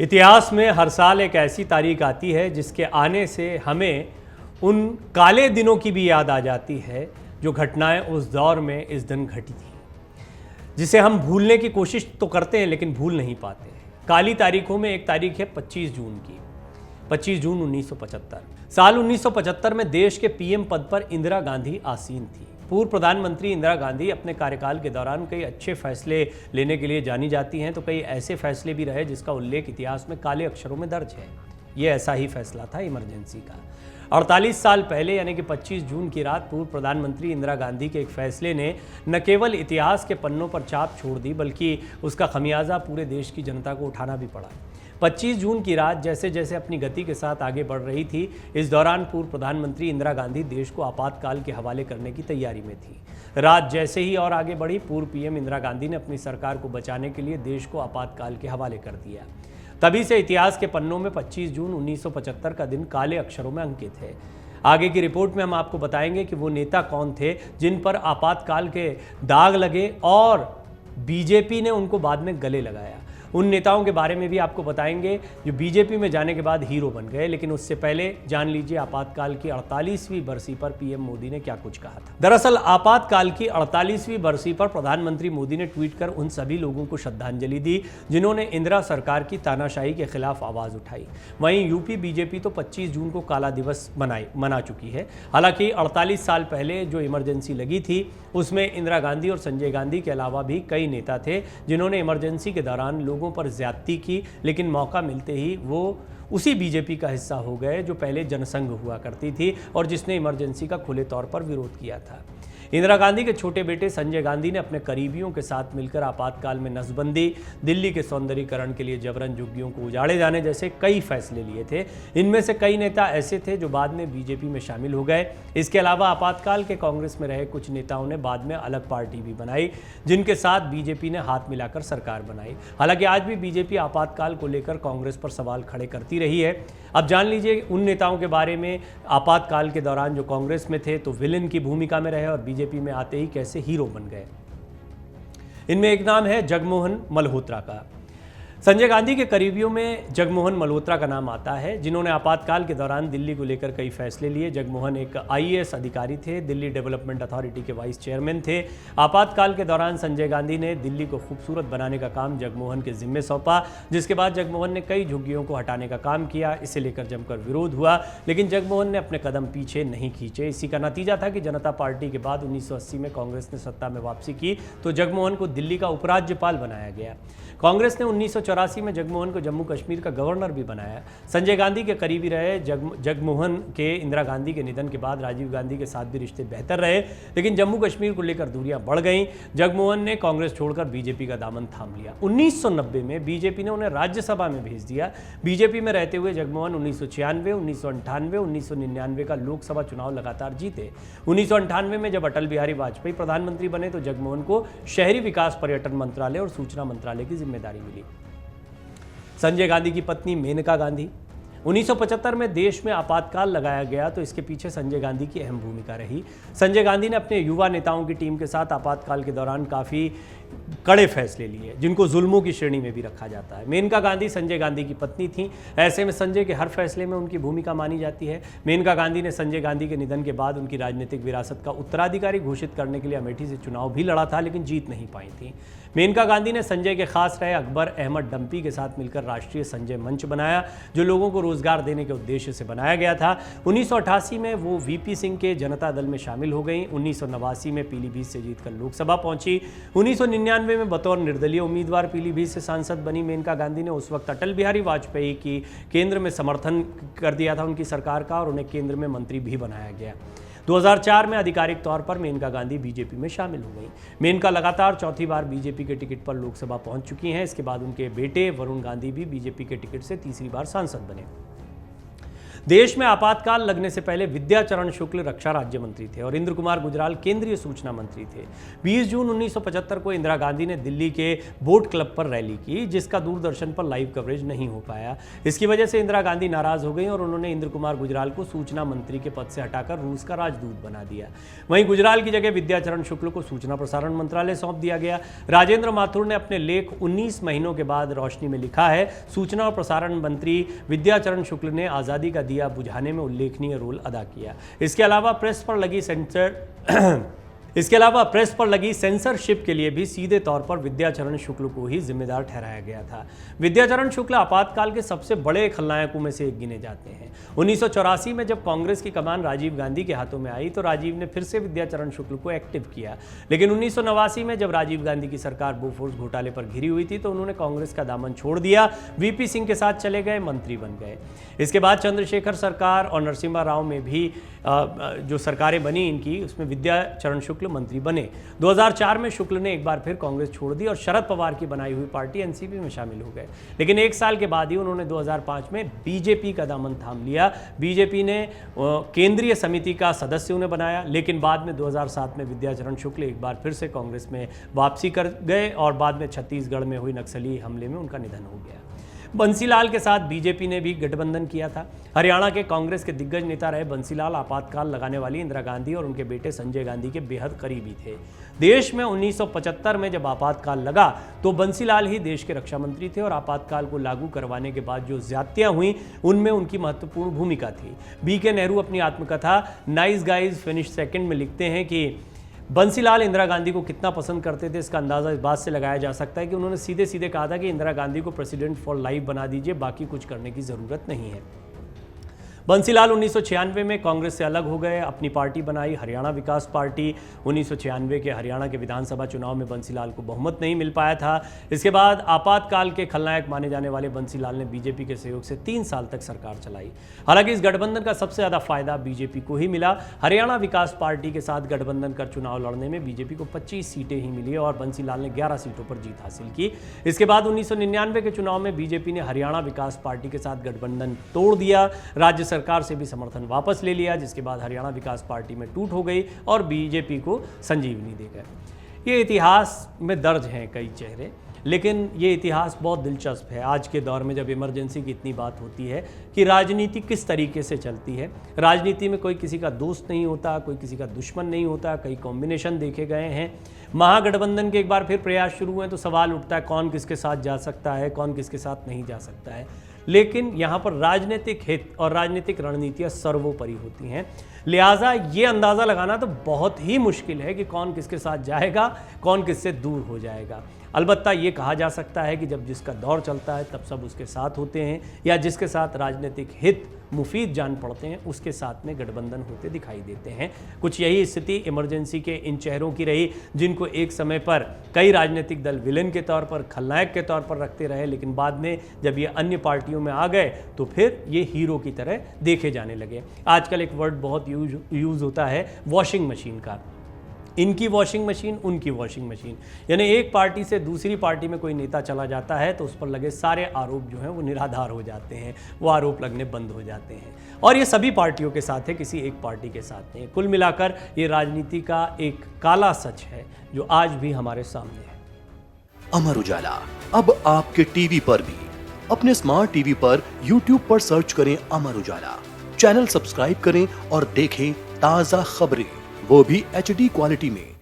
इतिहास में हर साल एक ऐसी तारीख आती है जिसके आने से हमें उन काले दिनों की भी याद आ जाती है जो घटनाएं उस दौर में इस दिन घटी थी, जिसे हम भूलने की कोशिश तो करते हैं लेकिन भूल नहीं पाते। काली तारीखों में एक तारीख है 25 जून की, 25 जून 1975। साल 1975 में देश के पीएम पद पर इंदिरा गांधी आसीन थी। पूर्व प्रधानमंत्री इंदिरा गांधी अपने कार्यकाल के दौरान कई अच्छे फैसले लेने के लिए जानी जाती हैं, तो कई ऐसे फैसले भी रहे जिसका उल्लेख इतिहास में काले अक्षरों में दर्ज है। ये ऐसा ही फैसला था इमरजेंसी का। 48 साल पहले यानी कि 25 जून की रात पूर्व प्रधानमंत्री इंदिरा गांधी के एक फैसले ने न केवल इतिहास के पन्नों पर छाप छोड़ दी बल्कि उसका खमियाजा पूरे देश की जनता को उठाना भी पड़ा। 25 जून की रात जैसे जैसे अपनी गति के साथ आगे बढ़ रही थी, इस दौरान पूर्व प्रधानमंत्री इंदिरा गांधी देश को आपातकाल के हवाले करने की तैयारी में थी। रात जैसे ही और आगे बढ़ी, पूर्व पीएम इंदिरा गांधी ने अपनी सरकार को बचाने के लिए देश को आपातकाल के हवाले कर दिया। तभी से इतिहास के पन्नों में 25 जून 1975 का दिन काले अक्षरों में अंकित है। आगे की रिपोर्ट में हम आपको बताएंगे कि वो नेता कौन थे जिन पर आपातकाल के दाग लगे और बीजेपी ने उनको बाद में गले लगाया। उन नेताओं के बारे में भी आपको बताएंगे जो बीजेपी में जाने के बाद हीरो बन गए। लेकिन उससे पहले जान लीजिए आपातकाल की 48वीं बरसी पर पीएम मोदी ने क्या कुछ कहा था। दरअसल आपातकाल की 48वीं बरसी पर प्रधानमंत्री मोदी ने ट्वीट कर उन सभी लोगों को श्रद्धांजलि दी जिन्होंने इंदिरा सरकार की तानाशाही के खिलाफ आवाज उठाई। वहीं यूपी बीजेपी तो 25 जून को काला दिवस मना चुकी है। हालांकि 48 साल पहले जो इमरजेंसी लगी थी उसमें इंदिरा गांधी और संजय गांधी के अलावा भी कई नेता थे जिन्होंने इमरजेंसी के दौरान लोगों पर ज्यादती की, लेकिन मौका मिलते ही वो उसी बीजेपी का हिस्सा हो गए जो पहले जनसंघ हुआ करती थी और जिसने इमरजेंसी का खुले तौर पर विरोध किया था। इंदिरा गांधी के छोटे बेटे संजय गांधी ने अपने करीबियों के साथ मिलकर आपातकाल में नसबंदी, दिल्ली के सौंदर्यीकरण के लिए जबरन झुग्गियों को उजाड़े जाने जैसे कई फैसले लिए थे। इनमें से कई नेता ऐसे थे जो बाद में बीजेपी में शामिल हो गए। इसके अलावा आपातकाल के कांग्रेस में रहे कुछ नेताओं ने बाद में अलग पार्टी भी बनाई जिनके साथ बीजेपी ने हाथ मिलाकर सरकार बनाई। हालांकि आज भी बीजेपी आपातकाल को लेकर कांग्रेस पर सवाल खड़े करती रही है। अब जान लीजिए उन नेताओं के बारे में आपातकाल के दौरान जो कांग्रेस में थे तो विलेन की भूमिका में रहे और बीजेपी में आते ही कैसे हीरो बन गए। इनमें एक नाम है जगमोहन मल्होत्रा का। संजय गांधी के करीबियों में जगमोहन मल्होत्रा का नाम आता है जिन्होंने आपातकाल के दौरान दिल्ली को लेकर कई फैसले लिए। जगमोहन एक आईएएस अधिकारी थे, दिल्ली डेवलपमेंट अथॉरिटी के वाइस चेयरमैन थे। आपातकाल के दौरान संजय गांधी ने दिल्ली को खूबसूरत बनाने का काम जगमोहन के जिम्मे सौंपा, जिसके बाद जगमोहन ने कई झुग्गियों को हटाने का काम किया। इसे लेकर जमकर विरोध हुआ लेकिन जगमोहन ने अपने कदम पीछे नहीं खींचे। इसी का नतीजा था कि जनता पार्टी के बाद 1980 में कांग्रेस ने सत्ता में वापसी की तो जगमोहन को दिल्ली का उपराज्यपाल बनाया गया। कांग्रेस ने 1984 में जगमोहन को जम्मू कश्मीर का गवर्नर भी बनाया। संजय गांधी के करीबी रहे जगमोहन के इंदिरा गांधी के निधन के बाद राजीव गांधी के साथ भी रिश्ते बेहतर रहे, लेकिन जम्मू कश्मीर को लेकर दूरियां बढ़ गईं। जगमोहन ने कांग्रेस छोड़कर बीजेपी का दामन थाम लिया। 1990 में बीजेपी ने उन्हें राज्यसभा में भेज दिया। बीजेपी में रहते हुए जगमोहन 1996, 1998, 1999 का लोकसभा चुनाव लगातार जीते। 1998 में जब अटल बिहारी वाजपेयी प्रधानमंत्री बने तो जगमोहन को शहरी विकास, पर्यटन मंत्रालय और सूचना मंत्रालय की जिम्मेदारी मिली। संजय गांधी की पत्नी मेनका गांधी। 1975 में देश में आपातकाल लगाया गया तो इसके पीछे संजय गांधी की अहम भूमिका रही। संजय गांधी ने अपने युवा नेताओं की टीम के साथ आपातकाल के दौरान काफ़ी कड़े फैसले लिए जिनको जुल्मों की श्रेणी में भी रखा जाता है। मेनका गांधी संजय गांधी की पत्नी थी, ऐसे में संजय के हर फैसले में उनकी भूमिका मानी जाती है। मेनका गांधी ने संजय गांधी के निधन के बाद उनकी राजनीतिक विरासत का उत्तराधिकारी घोषित करने के लिए अमेठी से चुनाव भी लड़ा था लेकिन जीत नहीं पाई थी। मेनका गांधी ने संजय के खास रहे अकबर अहमद डंपी के साथ मिलकर राष्ट्रीय संजय मंच बनाया जो लोगों को रोजगार देने के उद्देश्य से बनाया गया था। 1988 में वो वीपी सिंह के जनता दल में शामिल हो गई। 1989 में पीलीभीत से जीतकर लोकसभा पहुंची। 1999 में बतौर निर्दलीय उम्मीदवार पीलीभीत से सांसद बनी मेनका गांधी ने उस वक्त अटल बिहारी वाजपेयी की केंद्र में समर्थन कर दिया था उनकी सरकार का और उन्हें केंद्र में मंत्री भी बनाया गया। 2004 में आधिकारिक तौर पर मेनका गांधी बीजेपी में शामिल हो गई। मेनका लगातार चौथी बार बीजेपी के टिकट पर लोकसभा पहुंच चुकी हैं। इसके बाद उनके बेटे वरुण गांधी भी बीजेपी के टिकट से तीसरी बार सांसद बने। देश में आपातकाल लगने से पहले विद्याचरण शुक्ल रक्षा राज्य मंत्री थे और इंद्र कुमार गुजराल केंद्रीय सूचना मंत्री थे। 20 जून 1975 को इंदिरा गांधी ने दिल्ली के बोट क्लब पर रैली की, जिसका दूरदर्शन पर लाइव कवरेज नहीं हो पाया। इसकी वजह से इंदिरा गांधी नाराज हो गई और उन्होंने इंद्र कुमार गुजराल को सूचना मंत्री के पद से हटाकर रूस का राजदूत बना दिया। वहीं गुजराल की जगह विद्याचरण शुक्ल को सूचना प्रसारण मंत्रालय सौंप दिया गया। राजेंद्र माथुर ने अपने लेख 19 महीनों के बाद रोशनी में लिखा है, सूचना और प्रसारण मंत्री विद्याचरण शुक्ल ने आज़ादी का दिया बुझाने में उल्लेखनीय रोल अदा किया। इसके अलावा प्रेस पर लगी सेंसरशिप के लिए भी सीधे तौर पर विद्याचरण शुक्ल को ही जिम्मेदार ठहराया गया था। विद्याचरण शुक्ल आपातकाल के सबसे बड़े खलनायकों में से एक गिने जाते हैं। 1984 में जब कांग्रेस की कमान राजीव गांधी के हाथों में आई तो राजीव ने फिर से विद्याचरण शुक्ल को एक्टिव किया, लेकिन 1989 में जब राजीव गांधी की सरकार बोफोर्स घोटाले पर घिरी हुई थी तो उन्होंने कांग्रेस का दामन छोड़ दिया, वीपी सिंह के साथ चले गए, मंत्री बन गए। इसके बाद चंद्रशेखर सरकार और नरसिम्हा राव में भी जो सरकारें बनी इनकी, उसमें विद्याचरण शुक्ल मंत्री बने। 2004 में शुक्ल ने एक बार फिर कांग्रेस छोड़ दी और शरद पवार की बनाई हुई पार्टी एनसीपी में शामिल हो गए, लेकिन एक साल के बाद ही उन्होंने 2005 में बीजेपी का दामन थाम लिया। बीजेपी ने केंद्रीय समिति का सदस्य उन्हें बनाया, लेकिन बाद में 2007 में विद्याचरण शुक्ल एक बार फिर से कांग्रेस में वापसी कर गए और बाद में छत्तीसगढ़ में हुई नक्सली हमले में उनका निधन हो गया। बंसीलाल के साथ बीजेपी ने भी गठबंधन किया था। हरियाणा के कांग्रेस के दिग्गज नेता रहे बंसीलाल आपातकाल लगाने वाली इंदिरा गांधी और उनके बेटे संजय गांधी के बेहद करीबी थे। देश में 1975 में जब आपातकाल लगा तो बंसीलाल ही देश के रक्षा मंत्री थे और आपातकाल को लागू करवाने के बाद जो ज्यादतियां हुई उनमें उनकी महत्वपूर्ण भूमिका थी। बीके नेहरू अपनी आत्मकथा नाइस गाइज फिनिश सेकंड में लिखते हैं कि बंसीलाल इंदिरा गांधी को कितना पसंद करते थे इसका अंदाज़ा इस बात से लगाया जा सकता है कि उन्होंने सीधे सीधे कहा था कि इंदिरा गांधी को प्रेसिडेंट फॉर लाइफ बना दीजिए, बाकी कुछ करने की ज़रूरत नहीं है। बंसीलाल 1996 में कांग्रेस से अलग हो गए, अपनी पार्टी बनाई हरियाणा विकास पार्टी। 1996 के हरियाणा के विधानसभा चुनाव में बंसीलाल को बहुमत नहीं मिल पाया था। इसके बाद आपातकाल के खलनायक माने जाने वाले बंसीलाल ने बीजेपी के सहयोग से 3 साल तक सरकार चलाई। हालांकि इस गठबंधन का सबसे ज़्यादा फायदा बीजेपी को ही मिला। हरियाणा विकास पार्टी के साथ गठबंधन कर चुनाव लड़ने में बीजेपी को 25 सीटें ही मिली और बंसीलाल ने 11 सीटों पर जीत हासिल की। इसके बाद 1999 के चुनाव में बीजेपी ने हरियाणा विकास पार्टी के साथ गठबंधन तोड़ दिया, राज्य सरकार से भी समर्थन वापस ले लिया, जिसके बाद हरियाणा विकास पार्टी में टूट हो गई और बीजेपी को संजीवनी दे गए। ये इतिहास में दर्ज हैं कई चेहरे, लेकिन ये इतिहास बहुत दिलचस्प है आज के दौर में जब इमरजेंसी की इतनी बात होती है कि राजनीति किस तरीके से चलती है। राजनीति में कोई किसी का दोस्त नहीं होता, कोई किसी का दुश्मन नहीं होता, कई कॉम्बिनेशन देखे गए हैं। महागठबंधन के एक बार फिर प्रयास शुरू हुए तो सवाल उठता है कौन किसके साथ जा सकता है, कौन किसके साथ नहीं जा सकता है। लेकिन यहाँ पर राजनीतिक हित और राजनीतिक रणनीतियाँ सर्वोपरि होती हैं, लिहाजा ये अंदाज़ा लगाना तो बहुत ही मुश्किल है कि कौन किसके साथ जाएगा, कौन किससे दूर हो जाएगा। अलबत्ता ये कहा जा सकता है कि जब जिसका दौर चलता है तब सब उसके साथ होते हैं, या जिसके साथ राजनीतिक हित मुफीद जान पड़ते हैं उसके साथ में गठबंधन होते दिखाई देते हैं। कुछ यही स्थिति इमरजेंसी के इन चेहरों की रही, जिनको एक समय पर कई राजनीतिक दल विलेन के तौर पर, खलनायक के तौर पर रखते रहे, लेकिन बाद में जब ये अन्य पार्टियों में आ गए तो फिर ये हीरो की तरह देखे जाने लगे। आजकल एक वर्ड बहुत यूज़ होता है वॉशिंग मशीन का। इनकी वॉशिंग मशीन, उनकी वॉशिंग मशीन, यानी एक पार्टी से दूसरी पार्टी में कोई नेता चला जाता है तो उस पर लगे सारे आरोप जो हैं वो निराधार हो जाते हैं, वो आरोप लगने बंद हो जाते हैं। और ये सभी पार्टियों के साथ है, किसी एक पार्टी के साथ नहीं। कुल मिलाकर ये राजनीति का एक काला सच है जो आज भी हमारे सामने है। अमर उजाला अब आपके टीवी पर भी। अपने स्मार्ट टीवी पर यूट्यूब पर सर्च करें अमर उजाला, चैनल सब्सक्राइब करें और देखें ताज़ा खबरें, वो भी HD क्वालिटी में।